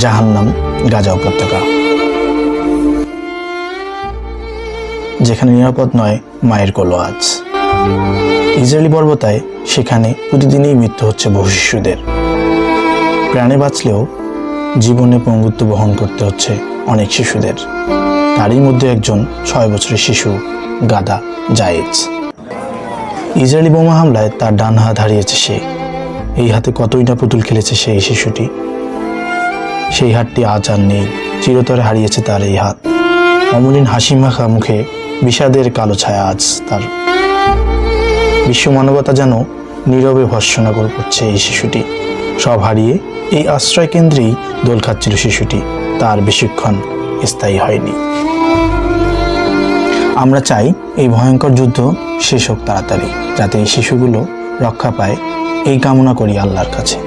জাহান্নাম গাজা উপত্যকা, যেখানে নিরাপদ নয় মায়ের কোলও আজ। ইসরায়েলি বর্বরতায় সেখানে প্রতিদিনই মৃত্যু হচ্ছে বহু শিশুদের। প্রাণে বাঁচলেও জীবনে পঙ্গুত্ব বহন করতে হচ্ছে অনেক শিশুদের। তারই মধ্যে একজন 6 বছরের শিশু গাদা জায়েজ। ইসরায়েলি বোমা হামলায় তার ডান হাত হারিয়েছে সে। এই হাতে কতই না পুতুল খেলেছে সেই শিশুটি। সেই হাতটি আজ আর নেই, চিরতরে হারিয়েছে তার এই হাত। অমলিন হাসি মাখা মুখে বিষাদের কালো ছায়া আজ তার। বিশ্ব মানবতা যেন নীরবে ভর্ৎসনা করছে এই শিশুটি। সব হারিয়ে এই আশ্রয় কেন্দ্রেই দোল খাচ্ছিল শিশুটি, তার বেশিক্ষণ স্থায়ী হয়নি। আমরা চাই এই ভয়ঙ্কর যুদ্ধ শেষ হোক তাড়াতাড়ি, যাতে এই শিশুগুলো রক্ষা পায়, এই কামনা করি আল্লাহর কাছে।